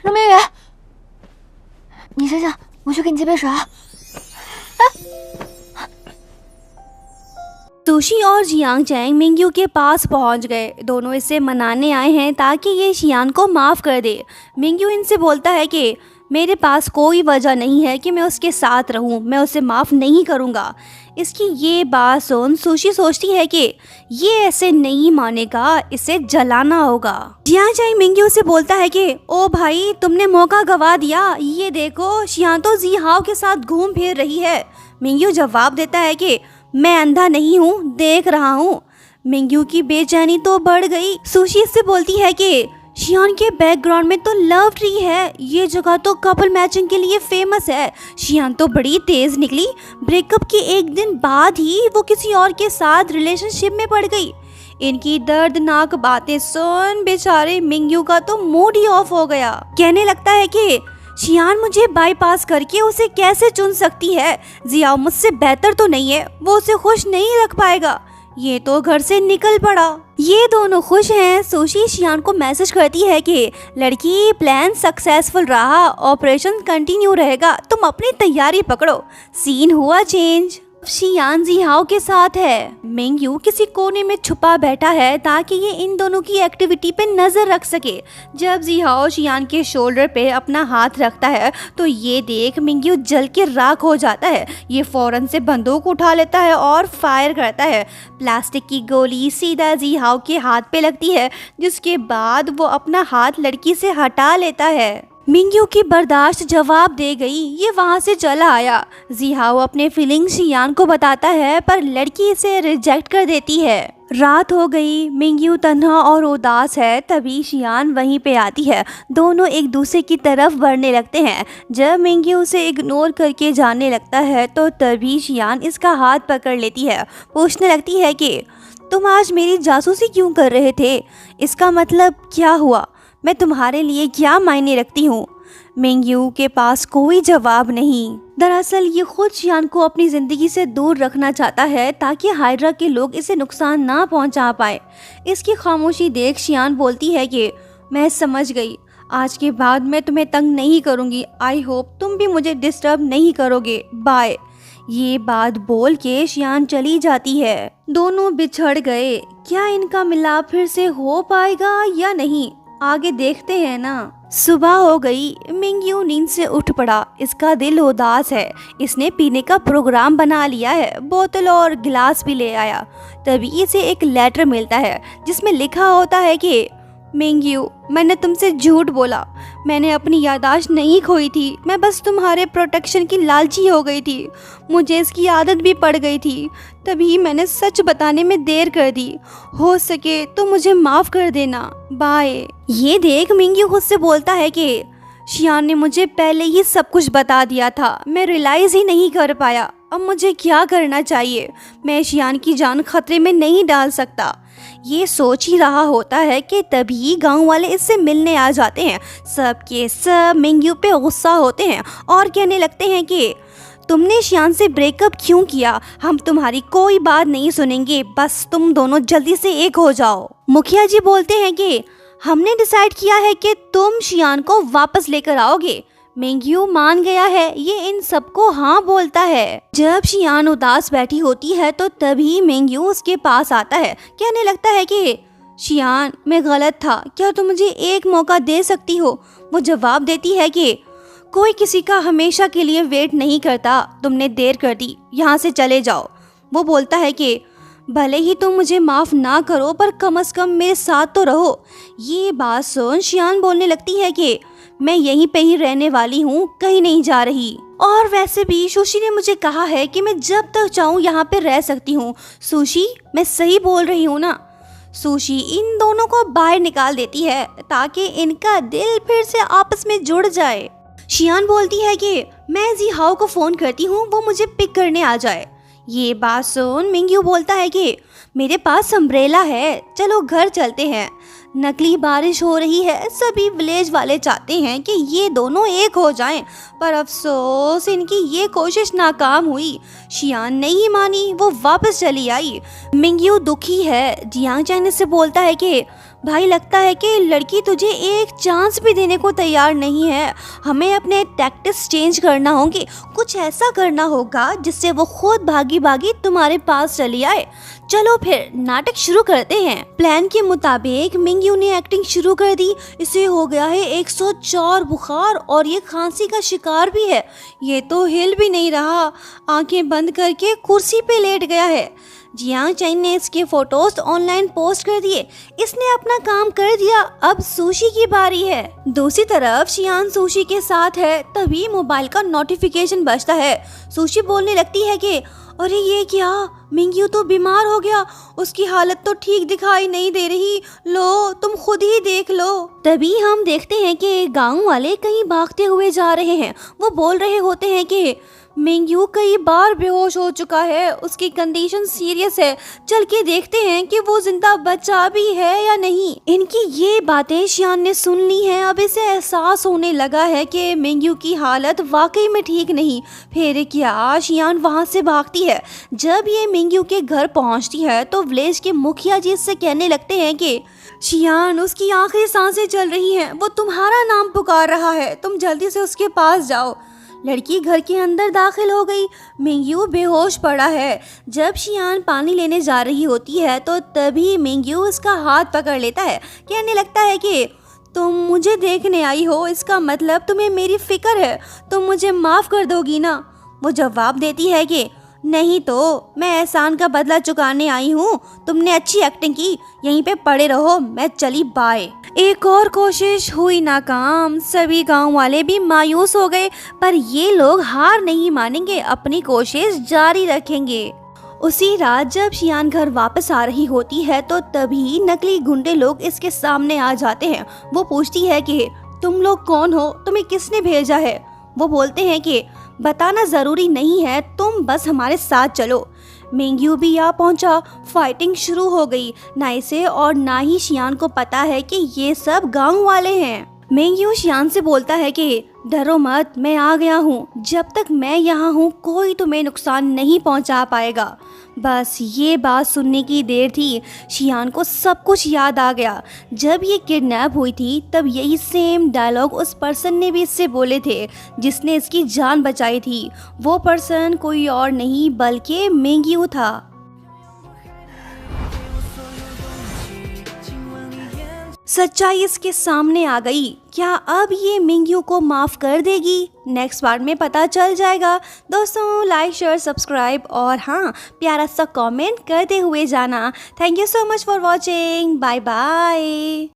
冷明宇，你先下，我去给你接杯水啊。सुशी और Jiang Chang Mingyu के पास पहुंच गए। दोनों इसे मनाने आए हैं ताकि ये शियान को माफ़ कर दे। मिंगयू इनसे बोलता है कि मेरे पास कोई वजह नहीं है कि मैं उसके साथ रहूं, मैं उसे माफ़ नहीं करूंगा। इसकी ये बात सुन सुशी सोचती है कि ये ऐसे नहीं मानेगा, इसे जलाना होगा। जियांग चैंग मिंगयू से बोलता है कि ओ भाई, तुमने मौका गवा दिया, ये देखो शियान तो जी हाओ के साथ घूम फिर रही है। मिंगयू जवाब देता है कि मैं अंधा नहीं हूँ, देख रहा हूँ। मिंगयू की बेचैनी तो बढ़ गई। सुशी इससे बोलती है कि शियान के बैकग्राउंड में तो लव ट्री है, ये जगह तो कपल मैचिंग के लिए फेमस है। शियान तो बड़ी तेज निकली, ब्रेकअप के एक दिन बाद ही वो किसी और के साथ रिलेशनशिप में पड़ गई। इनकी दर्दनाक बातें सुन बेचारे मिंगयू का तो मूड ही ऑफ हो गया। कहने लगता है कि शियान मुझे बाईपास करके उसे कैसे चुन सकती है, जियाओ मुझसे बेहतर तो नहीं है, वो उसे खुश नहीं रख पाएगा, ये तो घर से निकल पड़ा। ये दोनों खुश हैं। सुशी शियान को मैसेज करती है कि लड़की, प्लान सक्सेसफुल रहा, ऑपरेशन कंटिन्यू रहेगा, तुम अपनी तैयारी पकड़ो। सीन हुआ चेंज, शियान जी हाओ के साथ है। मिंगयू किसी कोने में छुपा बैठा है ताकि ये इन दोनों की एक्टिविटी पे नजर रख सके। जब जी हाओ शियान के शोल्डर पे अपना हाथ रखता है तो ये देख मिंगयू जल के राख हो जाता है। ये फौरन से बंदूक उठा लेता है और फायर करता है। प्लास्टिक की गोली सीधा जी हाओ के हाथ पे लगती है, जिसके बाद वो अपना हाथ लड़की से हटा लेता है। मिंगयू की बर्दाश्त जवाब दे गई, ये वहाँ से चला आया। जिहाओ अपने फीलिंग्स शियान को बताता है पर लड़की इसे रिजेक्ट कर देती है। रात हो गई, मिंगयू तन्हा और उदास है। तभी शियान वहीं पे आती है। दोनों एक दूसरे की तरफ बढ़ने लगते हैं। जब मिंगयू उसे इग्नोर करके जाने लगता है तो तभी शियान इसका हाथ पकड़ लेती है। पूछने लगती है कि तुम आज मेरी जासूसी क्यों कर रहे थे, इसका मतलब क्या हुआ, मैं तुम्हारे लिए क्या मायने रखती हूँ। मिंगयू के पास कोई जवाब नहीं। दरअसल ये खुद शियान को अपनी ज़िंदगी से दूर रखना चाहता है ताकि हाइड्रा के लोग इसे नुकसान ना पहुंचा पाए। इसकी खामोशी देख शियान बोलती है कि मैं समझ गई, आज के बाद मैं तुम्हें तंग नहीं करूँगी। आई होप तुम भी मुझे डिस्टर्ब नहीं करोगे, बाय। ये बात बोल के शियान चली जाती है। दोनों बिछड़ गए। क्या इनका मिलाप फिर से हो पाएगा या नहीं, आगे देखते हैं ना। सुबह हो गई, मिंगयू नींद से उठ पड़ा। इसका दिल उदास है। इसने पीने का प्रोग्राम बना लिया है, बोतल और गिलास भी ले आया। तभी इसे एक लेटर मिलता है जिसमें लिखा होता है कि मिंगयू, मैंने तुमसे झूठ बोला, मैंने अपनी याददाश्त नहीं खोई थी, मैं बस तुम्हारे प्रोटेक्शन की लालची हो गई थी, मुझे इसकी आदत भी पड़ गई थी, तभी मैंने सच बताने में देर कर दी, हो सके तो मुझे माफ़ कर देना, बाय। ये देख मिंगयू खुद से बोलता है कि शियान ने मुझे पहले ही सब कुछ बता दिया था, मैं रियलाइज़ ही नहीं कर पाया, अब मुझे क्या करना चाहिए, मैं शियान की जान खतरे में नहीं डाल सकता। ये सोच ही रहा होता है कि तभी गांव वाले इससे मिलने आ जाते हैं। सब के सब मिंगयू पे गुस्सा होते हैं और कहने लगते हैं कि तुमने शियान से ब्रेकअप क्यों किया, हम तुम्हारी कोई बात नहीं सुनेंगे, बस तुम दोनों जल्दी से एक हो जाओ। मुखिया जी बोलते हैं कि हमने डिसाइड किया है कि तुम शियान को वापस लेकर आओगे। मिंगयू मान गया है, ये इन सबको हाँ बोलता है। जब शियान उदास बैठी होती है तो तभी मिंगयू उसके पास आता है। कहने लगता है कि शियान, मैं गलत था, क्या तुम मुझे एक मौका दे सकती हो। वो जवाब देती है कि कोई किसी का हमेशा के लिए वेट नहीं करता, तुमने देर कर दी, यहाँ से चले जाओ। वो बोलता है कि भले ही तुम मुझे माफ़ ना करो पर कम से कम मेरे साथ तो रहो। ये बात सुन शियान बोलने लगती है कि मैं यहीं पे ही रहने वाली हूँ, कहीं नहीं जा रही, और वैसे भी सुशी ने मुझे कहा है कि मैं जब तक चाहूँ यहाँ पे रह सकती हूँ। सुशी, मैं सही बोल रही हूँ ना। सुशी इन दोनों को बाहर निकाल देती है ताकि इनका दिल फिर से आपस में जुड़ जाए। शियान बोलती है कि मैं जी हाओ को फ़ोन करती हूँ, वो मुझे पिक करने आ जाए। ये बात सुन मिंगयू बोलता है कि मेरे पास अम्ब्रेला है, चलो घर चलते हैं। नकली बारिश हो रही है। सभी विलेज वाले चाहते हैं कि ये दोनों एक हो जाएं, पर अफसोस इनकी ये कोशिश नाकाम हुई। शियान नहीं मानी, वो वापस चली आई। मिंगयू दुखी है। जियांग चैन से बोलता है कि भाई, लगता है कि लड़की तुझे एक चांस भी देने को तैयार नहीं है। हमें अपने टैक्टिक्स चेंज करना होंगे, कुछ ऐसा करना होगा जिससे वो खुद भागी भागी तुम्हारे पास चली आए। चलो फिर नाटक शुरू करते हैं। प्लान के मुताबिक मिंगयू ने एक्टिंग शुरू कर दी। इसे हो गया है 104 बुखार और ये खांसी का शिकार भी है। ये तो हिल भी नहीं रहा, आंखें बंद करके कुर्सी पे लेट गया है। जियांग चैन ने इसके फोटोज ऑनलाइन पोस्ट कर दिए। इसने अपना काम कर दिया, अब सुशी की बारी है। दूसरी तरफ शियान सुशी के साथ है, तभी मोबाइल का नोटिफिकेशन बजता है। सुशी बोलने लगती है कि अरे ये क्या, मिंगयू तो बीमार हो गया, उसकी हालत तो ठीक दिखाई नहीं दे रही, लो तुम खुद ही देख लो। तभी हम देखते हैं कि गांव वाले कहीं भागते हुए जा रहे हैं। वो बोल रहे होते हैं कि मिंगयू कई बार बेहोश हो चुका है, उसकी कंडीशन सीरियस है, चल के देखते हैं कि वो जिंदा बचा भी है या नहीं। इनकी ये बातें शियान ने सुन ली हैं। अब इसे एहसास होने लगा है कि मिंगयू की हालत वाकई में ठीक नहीं। फिर क्या शियान वहाँ से भागती है। जब ये मिंगयू के घर पहुँचती है तो विलेज के मुखिया जी इससे कहने लगते हैं कि शियान, उसकी आखिरी सांसें चल रही हैं, वो तुम्हारा नाम पुकार रहा है, तुम जल्दी से उसके पास जाओ। लड़की घर के अंदर दाखिल हो गई। मिंगयू बेहोश पड़ा है। जब शियान पानी लेने जा रही होती है तो तभी मिंगयू उसका हाथ पकड़ लेता है। कहने लगता है कि तुम मुझे देखने आई हो, इसका मतलब तुम्हें मेरी फिक्र है, तुम मुझे माफ़ कर दोगी ना। वो जवाब देती है कि नहीं तो मैं एहसान का बदला चुकाने आई हूँ, तुमने अच्छी एक्टिंग की, यहीं पे पड़े रहो, मैं चली बाय। एक और कोशिश हुई नाकाम। सभी गांव वाले भी मायूस हो गए, पर ये लोग हार नहीं मानेंगे, अपनी कोशिश जारी रखेंगे। उसी रात जब शियान घर वापस आ रही होती है तो तभी नकली गुंडे लोग इसके सामने आ जाते हैं। वो पूछती है कि तुम लोग कौन हो, तुम्हें किसने भेजा है। वो बोलते हैं कि बताना ज़रूरी नहीं है, तुम बस हमारे साथ चलो। मिंगयू भी आ पहुंचा। फाइटिंग शुरू हो गई। ना इसे और ना ही शियान को पता है कि ये सब गांव वाले हैं। मिंगयू शियान से बोलता है कि डरो मत, मैं आ गया हूँ, जब तक मैं यहाँ हूँ कोई तुम्हें नुकसान नहीं पहुँचा पाएगा। बस ये बात सुनने की देर थी, शियान को सब कुछ याद आ गया। जब ये किडनैप हुई थी तब यही सेम डायलॉग उस पर्सन ने भी इससे बोले थे जिसने इसकी जान बचाई थी। वो पर्सन कोई और नहीं बल्कि मिंगयू था। सच्चाई इसके सामने आ गई। क्या अब ये मिंगयू को माफ़ कर देगी? नेक्स्ट पार्ट में पता चल जाएगा। दोस्तों लाइक शेयर सब्सक्राइब और हाँ, प्यारा सा कमेंट करते हुए जाना। Thank you so much for watching. Bye bye.